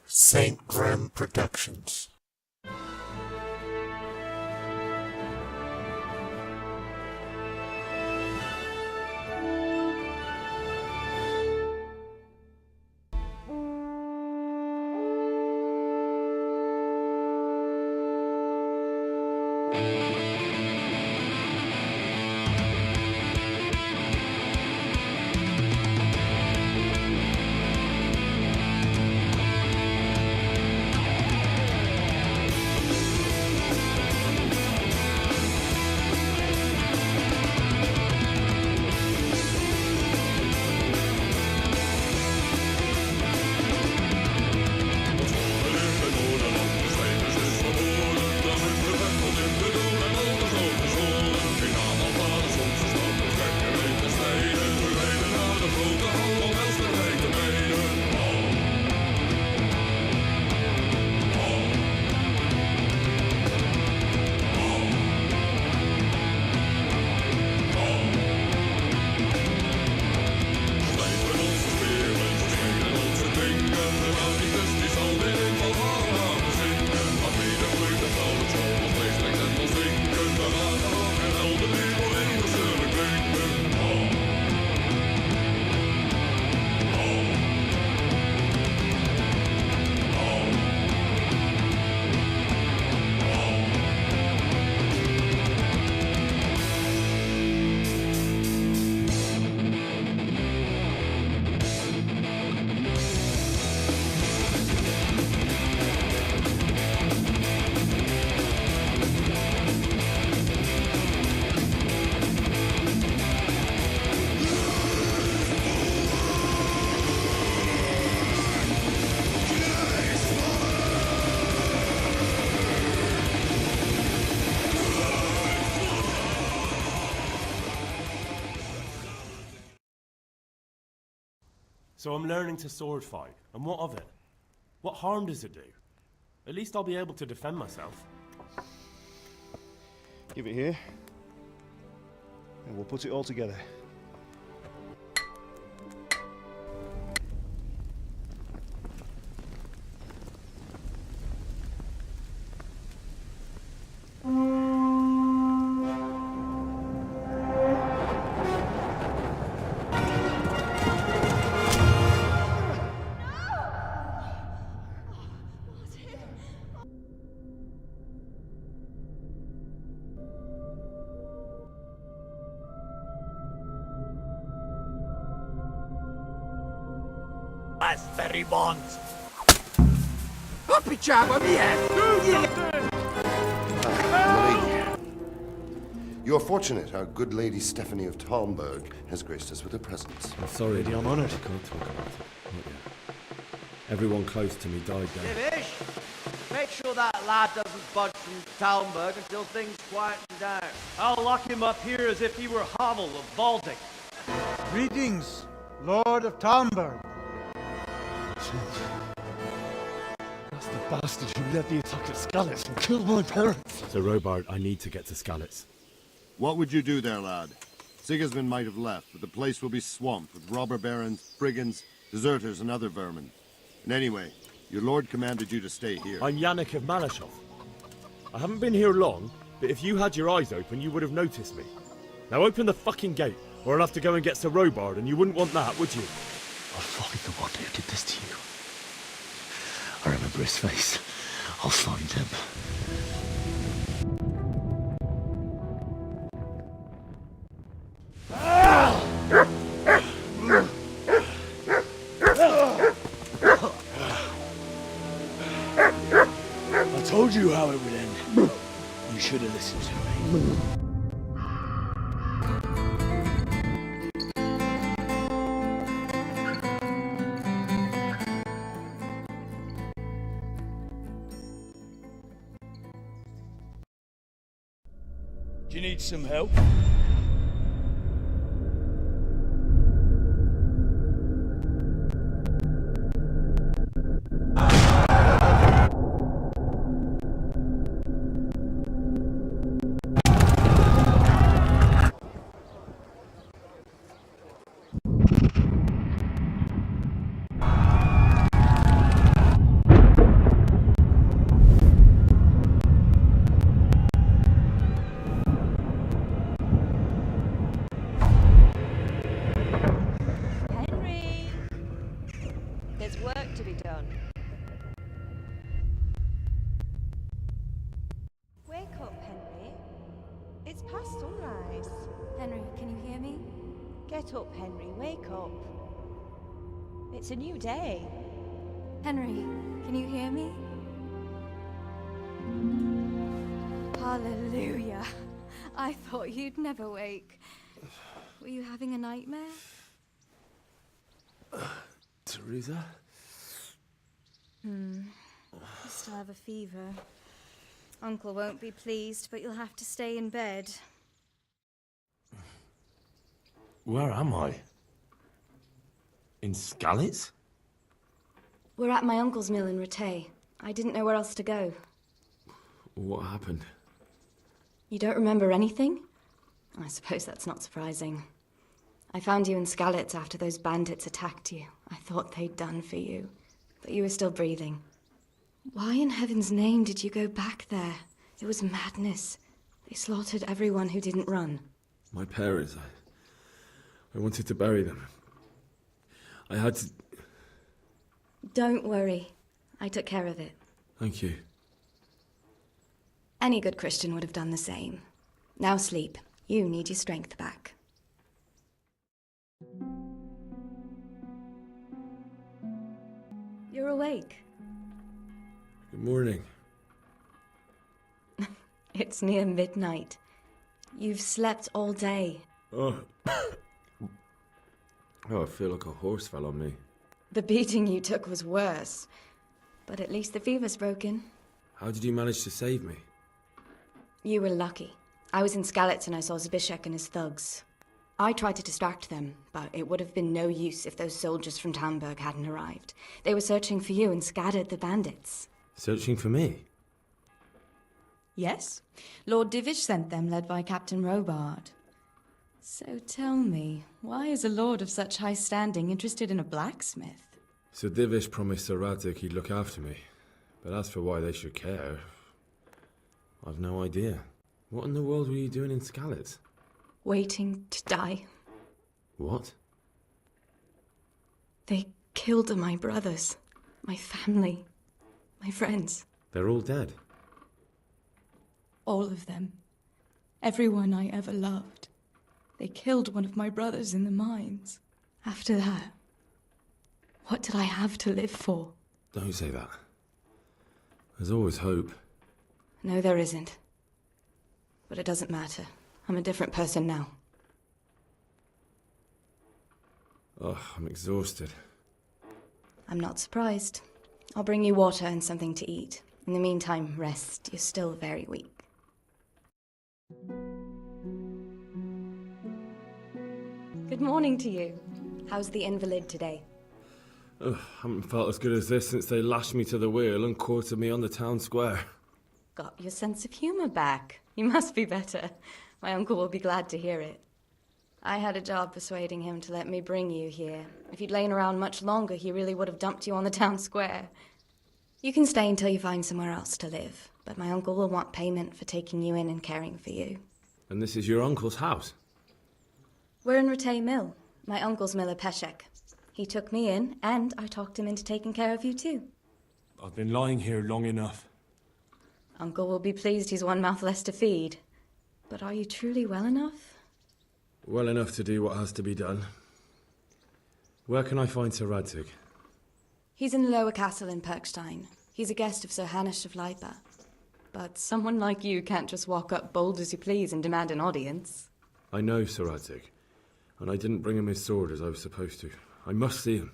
St. Grimm Productions. So I'm learning to sword fight, and what of it? What harm does it do? At least I'll be able to defend myself. Give it here, and we'll put it all together. That's very bond. Happy chap, I'm here. You are fortunate our good Lady Stephanie of Talmberg has graced us with her presence. I'm sorry, Lady, I'm honoured. I can't talk about it. Not yet. Everyone close to me died there. Divish, make sure that lad doesn't budge from Talmberg until things quieten down. I'll lock him up here as if he were Havel of Baltic. Greetings, Lord of Talmberg. That's the bastard who led the attack at Skalitz and killed my parents. So Robard, I need to get to Skalitz. What would you do there, lad? Sigismund might have left, but the place will be swamped with robber barons, brigands, deserters, and other vermin. And anyway, your lord commanded you to stay here. I'm Yannick of Malashov. I haven't been here long, but if you had your eyes open, you would have noticed me. Now open the fucking gate, or I'll have to go and get Sir Robard, and you wouldn't want that, would you? I'll find the one who did this to you. I remember his face. I'll find him. I told you how it would end. You should have listened to me. Do you need some help? work to be done. Wake up, Henry. It's past sunrise. Henry, can you hear me? Get up, Henry. Wake up. It's a new day. Henry, can you hear me? Hallelujah. I thought you'd never wake. Were you having a nightmare? Teresa? You still have a fever. Uncle won't be pleased, but you'll have to stay in bed. Where am I? In Skalitz? We're at my uncle's mill in Rattay. I didn't know where else to go. What happened? You don't remember anything? I suppose that's not surprising. I found you in Skalitz after those bandits attacked you. I thought they'd done for you, but you were still breathing. Why in heaven's name did you go back there? It was madness. They slaughtered everyone who didn't run. My parents, I wanted to bury them. I had to... Don't worry. I took care of it. Thank you. Any good Christian would have done the same. Now sleep. You need your strength back. You're awake. Good morning. It's near midnight. You've slept all day. Oh. Oh, I feel like a horse fell on me. The beating you took was worse. But at least the fever's broken. How did you manage to save me? You were lucky. I was in Skalitz and I saw Peshek and his thugs. I tried to distract them, but it would have been no use if those soldiers from Talmberg hadn't arrived. They were searching for you and scattered the bandits. Searching for me? Yes. Lord Divish sent them, led by Captain Robard. So tell me, why is a lord of such high standing interested in a blacksmith? So Divish promised Sir Radzik he'd look after me. But as for why they should care, I've no idea. What in the world were you doing in Skalitz? Waiting to die. What? They killed my brothers, my family, my friends. They're all dead. All of them. Everyone I ever loved. They killed one of my brothers in the mines. After that, what did I have to live for? Don't say that. There's always hope. No, there isn't. But it doesn't matter. I'm a different person now. Oh, I'm exhausted. I'm not surprised. I'll bring you water and something to eat. In the meantime, rest. You're still very weak. Good morning to you. How's the invalid today? Ugh, haven't felt as good as this since they lashed me to the wheel and quartered me on the town square. Got your sense of humor back. You must be better. My uncle will be glad to hear it. I had a job persuading him to let me bring you here. If you'd lain around much longer, he really would have dumped you on the town square. You can stay until you find somewhere else to live, but my uncle will want payment for taking you in and caring for you. And this is your uncle's house? We're in Rattay Mill. My uncle's Miller Peshek. He took me in, and I talked him into taking care of you too. I've been lying here long enough. Uncle will be pleased he's one mouth less to feed. But are you truly well enough? Well enough to do what has to be done. Where can I find Sir Radzik? He's in the lower castle in Perkstein. He's a guest of Sir Hanush of Leipa. But someone like you can't just walk up bold as you please and demand an audience. I know Sir Radzik, and I didn't bring him his sword as I was supposed to. I must see him.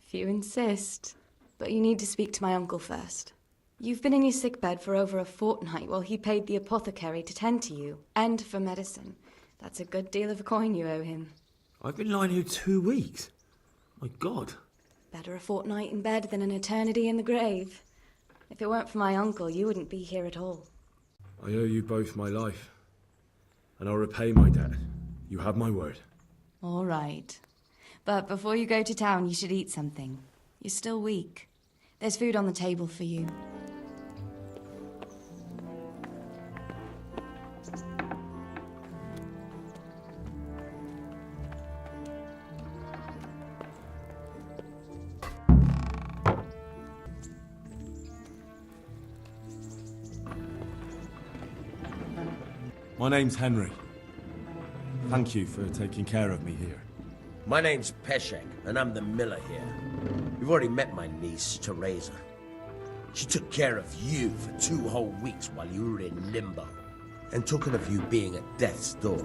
If you insist. But you need to speak to my uncle first. You've been in your sickbed for over a fortnight while he paid the apothecary to tend to you, and for medicine. That's a good deal of a coin you owe him. I've been lying here 2 weeks. My God. Better a fortnight in bed than an eternity in the grave. If it weren't for my uncle, you wouldn't be here at all. I owe you both my life, and I'll repay my debt. You have my word. All right. But before you go to town, you should eat something. You're still weak. There's food on the table for you. My name's Henry. Thank you for taking care of me here. My name's Peshek, and I'm the Miller here. You've already met my niece, Teresa. She took care of you for 2 whole weeks while you were in limbo. And talking of you being at death's door,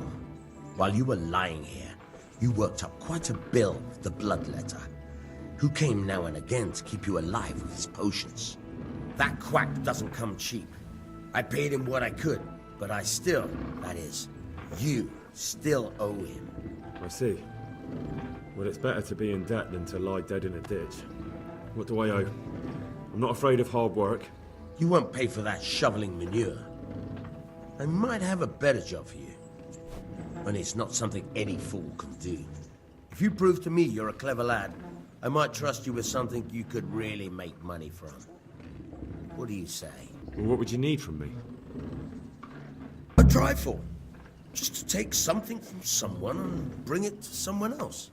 while you were lying here, you worked up quite a bill with the bloodletter, who came now and again to keep you alive with his potions. That quack doesn't come cheap. I paid him what I could, but I still, that is, you still owe him. I see. Well, it's better to be in debt than to lie dead in a ditch. What do I owe? I'm not afraid of hard work. You won't pay for that shoveling manure. I might have a better job for you. And it's not something any fool can do. If you prove to me you're a clever lad, I might trust you with something you could really make money from. What do you say? Well, what would you need from me? A trifle. Just to take something from someone and bring it to someone else.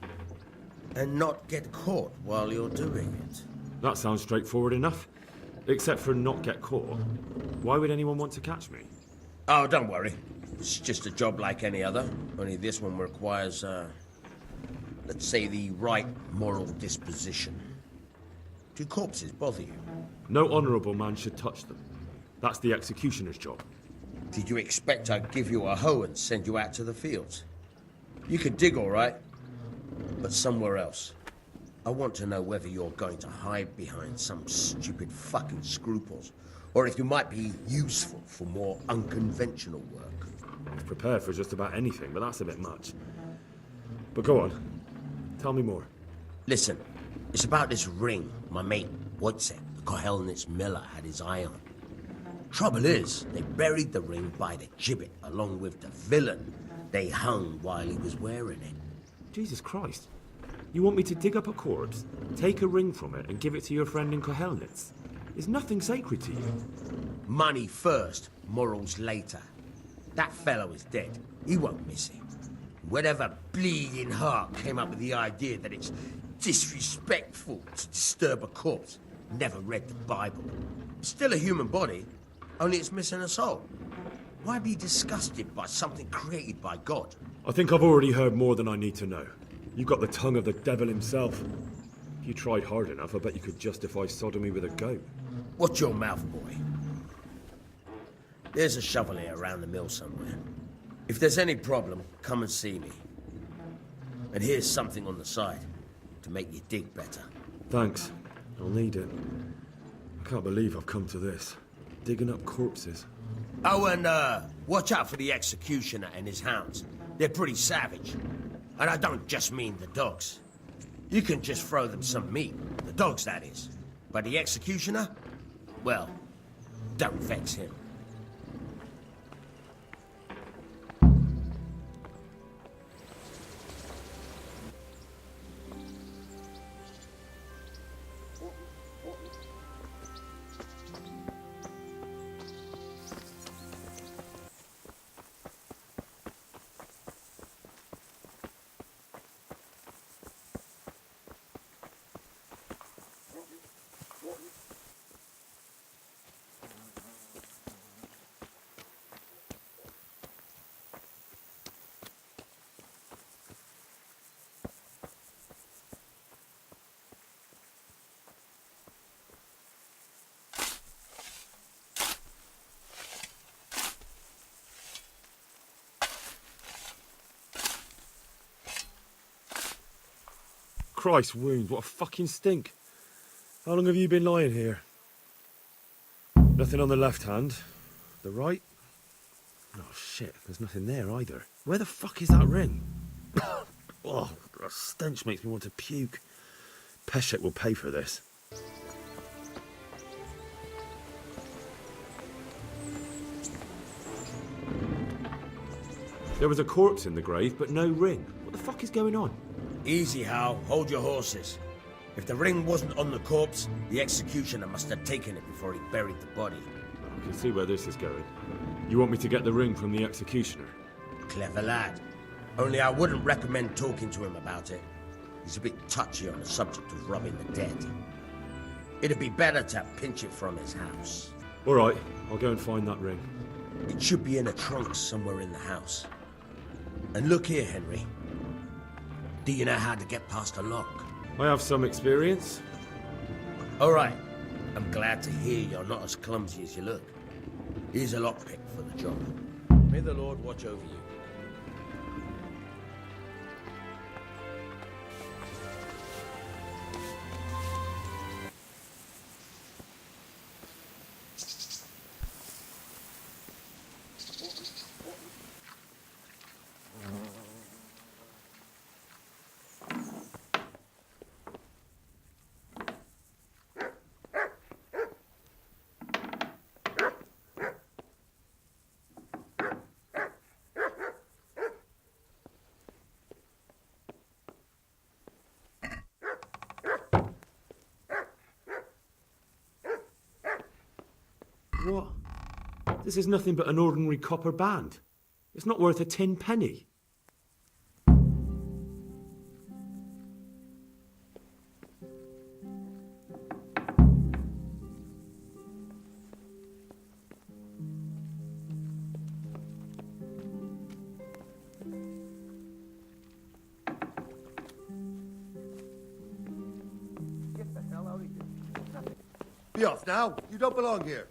And not get caught while you're doing it. That sounds straightforward enough. Except for not get caught. Why would anyone want to catch me? Oh, don't worry. It's just a job like any other. Only this one requires, let's say, the right moral disposition. Do corpses bother you? No honourable man should touch them. That's the executioner's job. Did you expect I'd give you a hoe and send you out to the fields? You could dig all right, but somewhere else. I want to know whether you're going to hide behind some stupid fucking scruples, or if you might be useful for more unconventional work. I was prepared for just about anything, but that's a bit much. But go on. Tell me more. Listen, it's about this ring my mate Wojciech, the Kohelnitz Miller, had his eye on. Trouble is, they buried the ring by the gibbet along with the villain they hung while he was wearing it. Jesus Christ. You want me to dig up a corpse, take a ring from it, and give it to your friend in Kohelnitz? Is nothing sacred to you? Money first, morals later. That fellow is dead. He won't miss it. Whatever bleeding heart came up with the idea that it's disrespectful to disturb a corpse never read the Bible. It's still a human body, only it's missing a soul. Why be disgusted by something created by God? I think I've already heard more than I need to know. You've got the tongue of the devil himself. If you tried hard enough, I bet you could justify sodomy with a goat. Watch your mouth, boy. There's a shovel here around the mill somewhere. If there's any problem, come and see me. And here's something on the side to make you dig better. Thanks. I'll need it. I can't believe I've come to this. Digging up corpses. Oh, and watch out for the executioner and his hounds. They're pretty savage. And I don't just mean the dogs. You can just throw them some meat. The dogs, that is. But the executioner? Well, don't vex him. Christ wounds, what a fucking stink. How long have you been lying here? Nothing on the left hand. The right? Oh shit, there's nothing there either. Where the fuck is that ring? Oh, the stench makes me want to puke. Peshek will pay for this. There was a corpse in the grave, but no ring. What the fuck is going on? Easy, Hal. Hold your horses. If the ring wasn't on the corpse, the executioner must have taken it before he buried the body. I can see where this is going. You want me to get the ring from the executioner? Clever lad. Only I wouldn't recommend talking to him about it. He's a bit touchy on the subject of robbing the dead. It'd be better to pinch it from his house. All right, I'll go and find that ring. It should be in a trunk somewhere in the house. And look here, Henry. Do you know how to get past a lock? I have some experience. All right. I'm glad to hear you're not as clumsy as you look. Here's a lockpick for the job. May the Lord watch over you. What? This is nothing but an ordinary copper band. It's not worth a 10 penny. Get the hell out of here. Be off now. You don't belong here.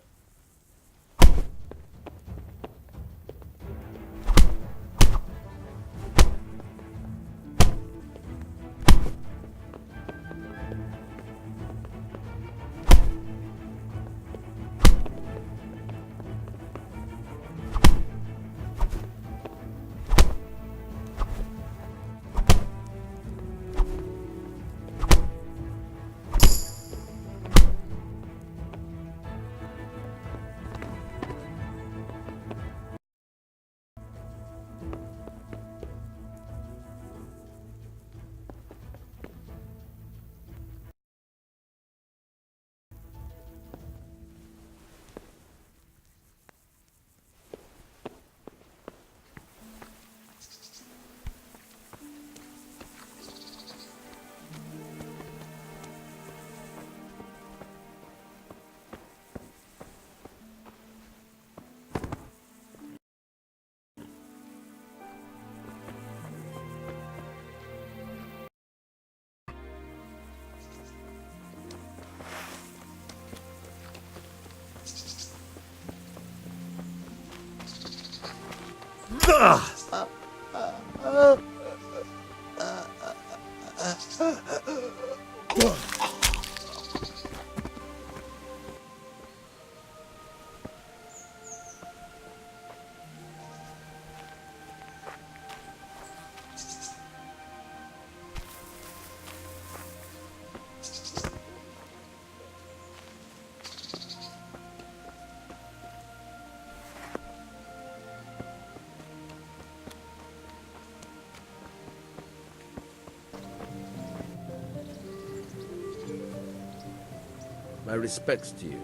My respects to you.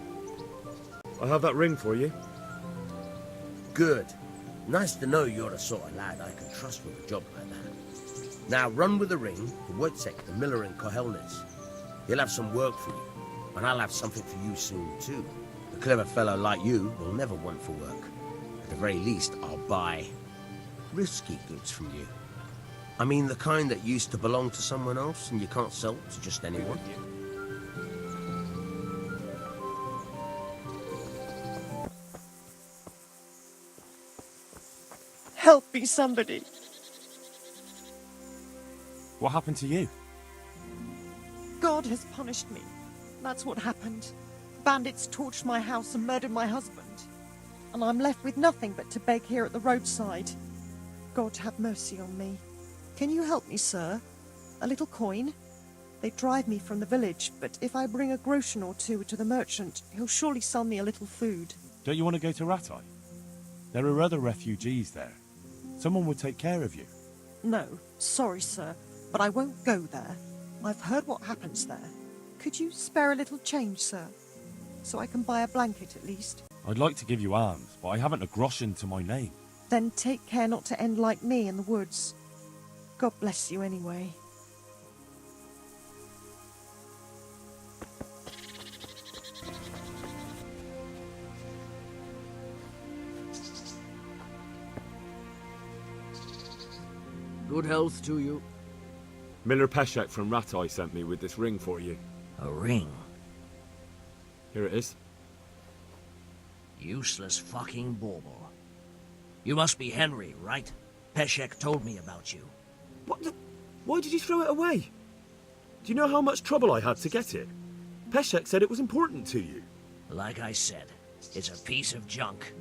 I have that ring for you. Good. Nice to know you're the sort of lad I can trust with a job like that. Now run with the ring to Wojciech the Miller in Kohelnitz. He'll have some work for you, and I'll have something for you soon too. A clever fellow like you will never want for work. At the very least, I'll buy risky goods from you. I mean the kind that used to belong to someone else and you can't sell to just anyone. Help me, somebody. What happened to you? God has punished me. That's what happened. Bandits torched my house and murdered my husband. And I'm left with nothing but to beg here at the roadside. God have mercy on me. Can you help me, sir? A little coin? They drive me from the village, but if I bring a groschen or two to the merchant, he'll surely sell me a little food. Don't you want to go to Ratai? There are other refugees there. Someone will take care of you. No, sorry, sir, but I won't go there. I've heard what happens there. Could you spare a little change, sir? So I can buy a blanket at least. I'd like to give you alms, but I haven't a groschen to my name. Then take care not to end like me in the woods. God bless you anyway. Good health to you. Miller Peshek from Ratai sent me with this ring for you. A ring? Here it is. Useless fucking bauble. You must be Henry, right? Peshek told me about you. What the... Why did you throw it away? Do you know how much trouble I had to get it? Peshek said it was important to you. Like I said, it's a piece of junk.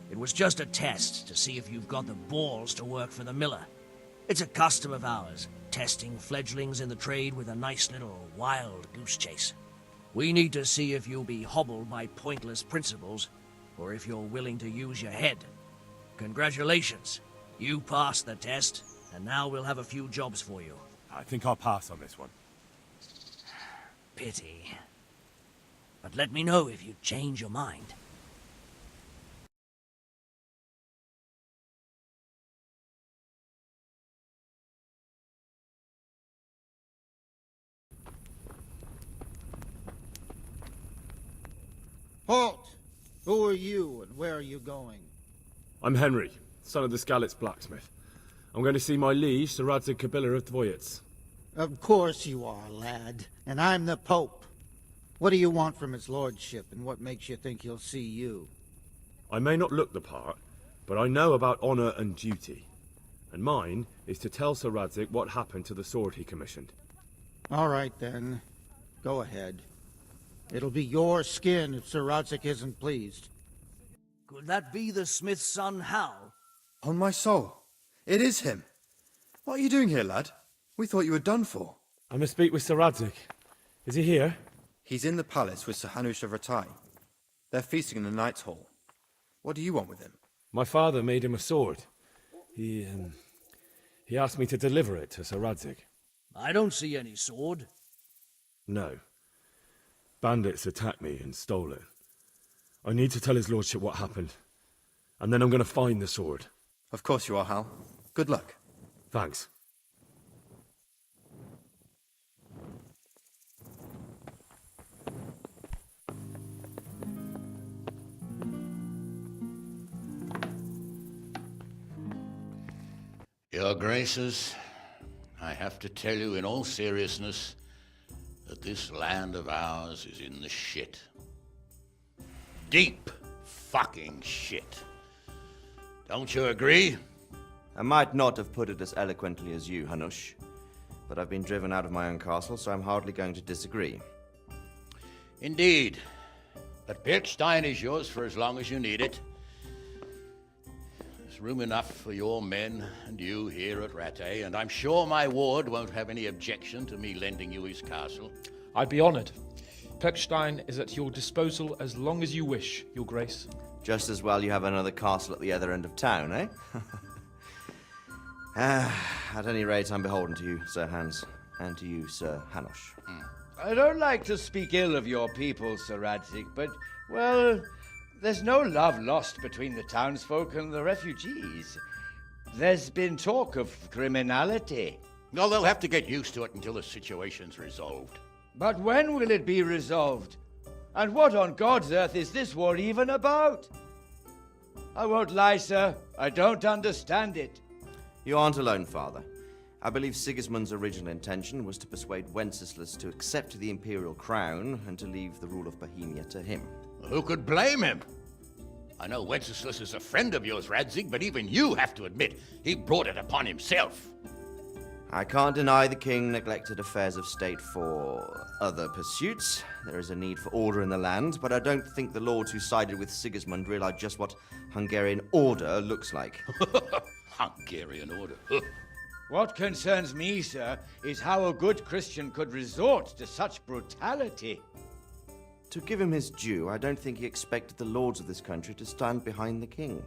It was just a test to see if you've got the balls to work for the Miller. It's a custom of ours, testing fledglings in the trade with a nice little wild goose chase. We need to see if you'll be hobbled by pointless principles, or if you're willing to use your head. Congratulations. You passed the test, and now we'll have a few jobs for you. I think I'll pass on this one. Pity. But let me know if you change your mind. Halt! Who are you and where are you going? I'm Henry, son of the Skalitz blacksmith. I'm going to see my liege, Sir Radzig Kobyla of Dvoyets. Of course you are, lad. And I'm the Pope. What do you want from his lordship, and what makes you think he'll see you? I may not look the part, but I know about honor and duty. And mine is to tell Sir Radzig what happened to the sword he commissioned. All right, then. Go ahead. It'll be your skin if Sir Radzig isn't pleased. Could that be the smith's son, Hal? On my soul. It is him. What are you doing here, lad? We thought you were done for. I must speak with Sir Radzig. Is he here? He's in the palace with Sir Hanush of Ratai. They're feasting in the Knight's Hall. What do you want with him? My father made him a sword. He asked me to deliver it to Sir Radzig. I don't see any sword. No. Bandits attacked me and stole it. I need to tell his lordship what happened. And then I'm going to find the sword. Of course you are, Hal. Good luck. Thanks. Your Graces, I have to tell you in all seriousness that this land of ours is in the shit. Deep fucking shit. Don't you agree? I might not have put it as eloquently as you, Hanush, but I've been driven out of my own castle, so I'm hardly going to disagree. Indeed. But Birkstein is yours for as long as you need it. There's room enough for your men and you here at Rattay, and I'm sure my ward won't have any objection to me lending you his castle. I'd be honored. Pechstein is at your disposal as long as you wish, Your Grace. Just as well you have another castle at the other end of town, eh? At any rate, I'm beholden to you, Sir Hans, and to you, Sir Hanush. I don't like to speak ill of your people, Sir Radzig, but, well, there's no love lost between the townsfolk and the refugees. There's been talk of criminality. No, they'll have to get used to it until the situation's resolved. But when will it be resolved? And what on God's earth is this war even about? I won't lie, sir. I don't understand it. You aren't alone, Father. I believe Sigismund's original intention was to persuade Wenceslas to accept the imperial crown and to leave the rule of Bohemia to him. Who could blame him? I know Wenceslas is a friend of yours, Radzig, but even you have to admit he brought it upon himself. I can't deny the king neglected affairs of state for other pursuits. There is a need for order in the land, but I don't think the lords who sided with Sigismund realized just what Hungarian order looks like. Hungarian order? What concerns me, sir, is how a good Christian could resort to such brutality. To give him his due, I don't think he expected the lords of this country to stand behind the king.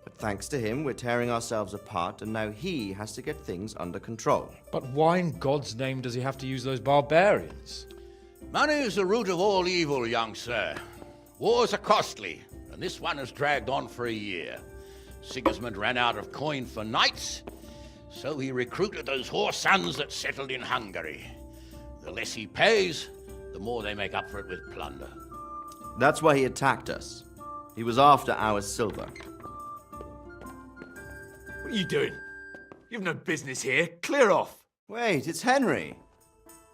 But thanks to him, we're tearing ourselves apart, and now he has to get things under control. But why in God's name does he have to use those barbarians? Money is the root of all evil, young sir. Wars are costly, and this one has dragged on for a year. Sigismund ran out of coin for knights, so he recruited those whore sons that settled in Hungary. The less he pays, the more they make up for it with plunder. That's why he attacked us. He was after our silver. What are you doing? You've no business here. Clear off. Wait, it's Henry.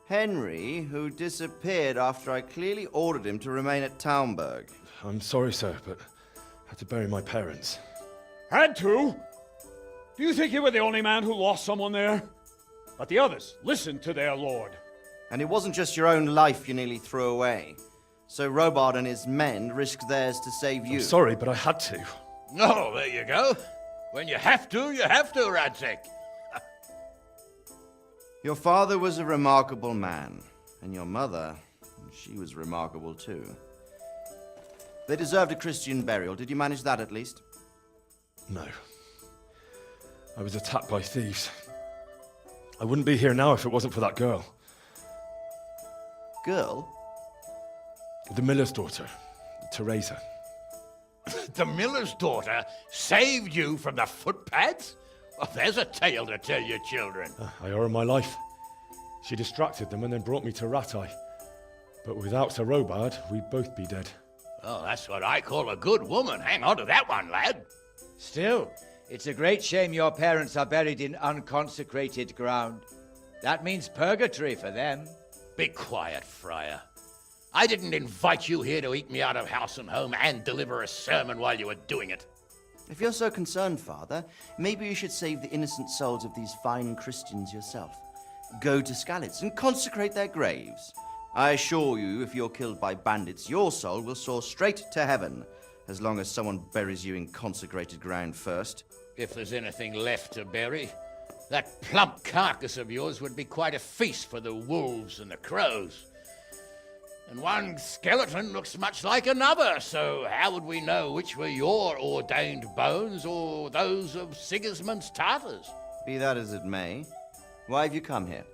Henry, who disappeared after I clearly ordered him to remain at Talmberg. I'm sorry, sir, but I had to bury my parents. Had to? Do you think you were the only man who lost someone there? But the others listened to their lord. And it wasn't just your own life you nearly threw away. So Robard and his men risked theirs to save you. I'm sorry, but I had to. Oh, there you go. When you have to, Radzig. Your father was a remarkable man, and your mother, she was remarkable too. They deserved a Christian burial. Did you manage that at least? No. I was attacked by thieves. I wouldn't be here now if it wasn't for that girl. Girl? The miller's daughter, Teresa. The miller's daughter saved you from the footpads? Well, there's a tale to tell your children. I owe her my life. She distracted them and then brought me to Rattay. But without Sir Robard, we'd both be dead. Oh, that's what I call a good woman. Hang on to that one, lad. Still, it's a great shame your parents are buried in unconsecrated ground. That means purgatory for them. Be quiet, Friar. I didn't invite you here to eat me out of house and home and deliver a sermon while you were doing it. If you're so concerned, Father, maybe you should save the innocent souls of these fine Christians yourself. Go to Skalitz and consecrate their graves. I assure you, if you're killed by bandits, your soul will soar straight to heaven, as long as someone buries you in consecrated ground first. If there's anything left to bury, that plump carcass of yours would be quite a feast for the wolves and the crows. And one skeleton looks much like another, so how would we know which were your ordained bones or those of Sigismund's Tartars? Be that as it may, why have you come here?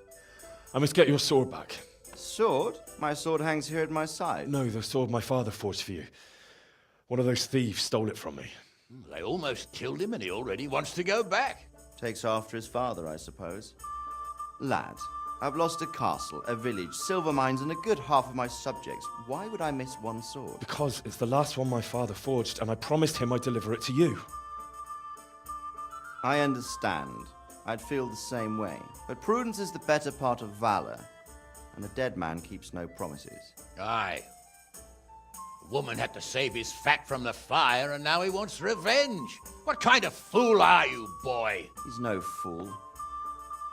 I must get your sword back. Sword? My sword hangs here at my side. No, the sword my father forged for you. One of those thieves stole it from me. They almost killed him and he already wants to go back. Takes after his father, I suppose. Lad, I've lost a castle, a village, silver mines, and a good half of my subjects. Why would I miss one sword? Because it's the last one my father forged, and I promised him I'd deliver it to you. I understand. I'd feel the same way. But prudence is the better part of valor, and a dead man keeps no promises. Aye. A woman had to save his fat from the fire, and now he wants revenge. What kind of fool are you, boy? He's no fool.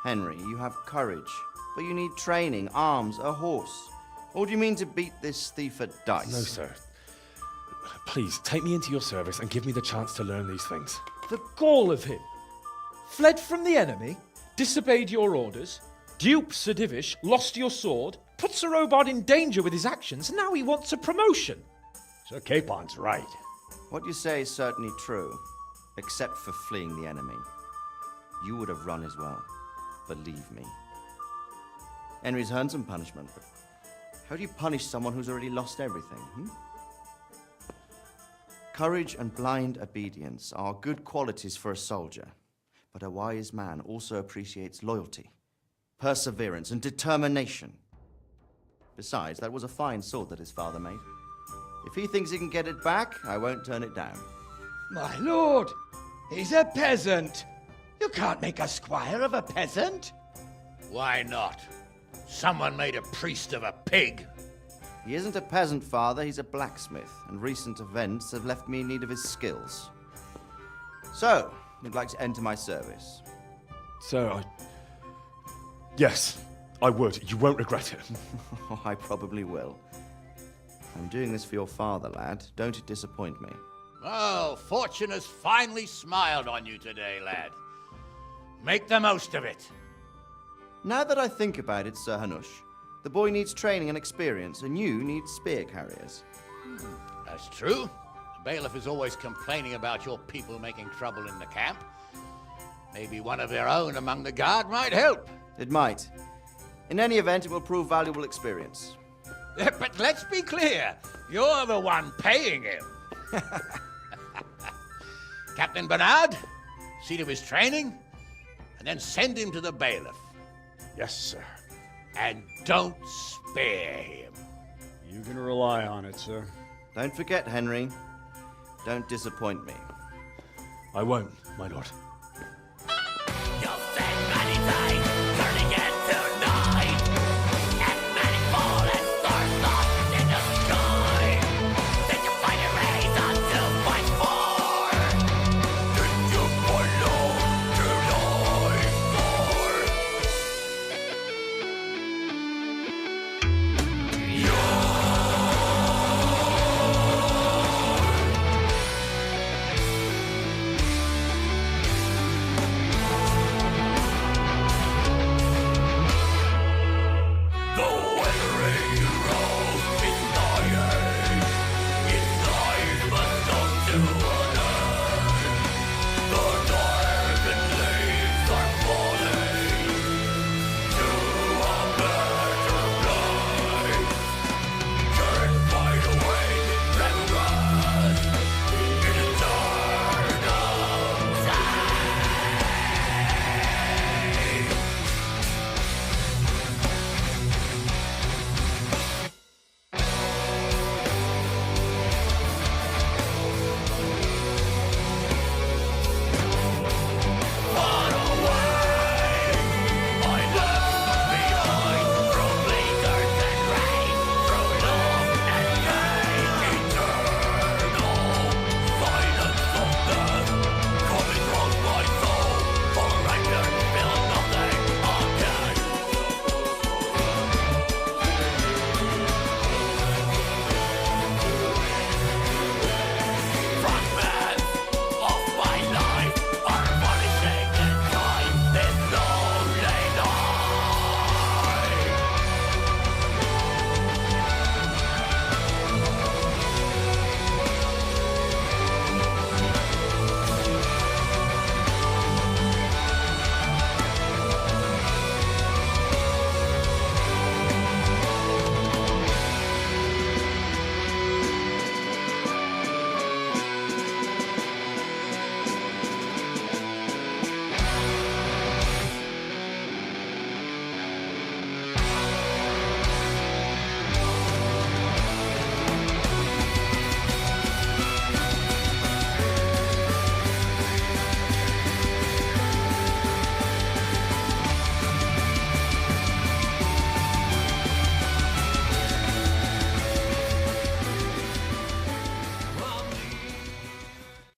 Henry, you have courage, but you need training, arms, a horse. Or do you mean to beat this thief at dice? No, sir. Please, take me into your service and give me the chance to learn these things. The gall of him. Fled from the enemy, disobeyed your orders, duped Sir Divish, lost your sword, put Sir Robard in danger with his actions, and now he wants a promotion. Sir Capon's right. What you say is certainly true, except for fleeing the enemy. You would have run as well, believe me. Henry's earned some punishment, but how do you punish someone who's already lost everything, Courage and blind obedience are good qualities for a soldier, but a wise man also appreciates loyalty, perseverance, and determination. Besides, that was a fine sword that his father made. If he thinks he can get it back, I won't turn it down. My lord, he's a peasant. You can't make a squire of a peasant. Why not? Someone made a priest of a pig. He isn't a peasant, Father. He's a blacksmith, and recent events have left me in need of his skills. So, you'd like to enter my service? Sir, Yes, I would. You won't regret it. Oh, I probably will. I'm doing this for your father, lad. Don't it disappoint me. Oh, fortune has finally smiled on you today, lad. Make the most of it. Now that I think about it, Sir Hanush, the boy needs training and experience, and you need spear carriers. That's true. The bailiff is always complaining about your people making trouble in the camp. Maybe one of their own among the guard might help. It might. In any event, it will prove valuable experience. But let's be clear. You're the one paying him. Captain Bernard, see to his training, and then send him to the bailiff. Yes, sir. And don't spare him. You can rely on it, sir. Don't forget, Henry. Don't disappoint me. I won't, my lord.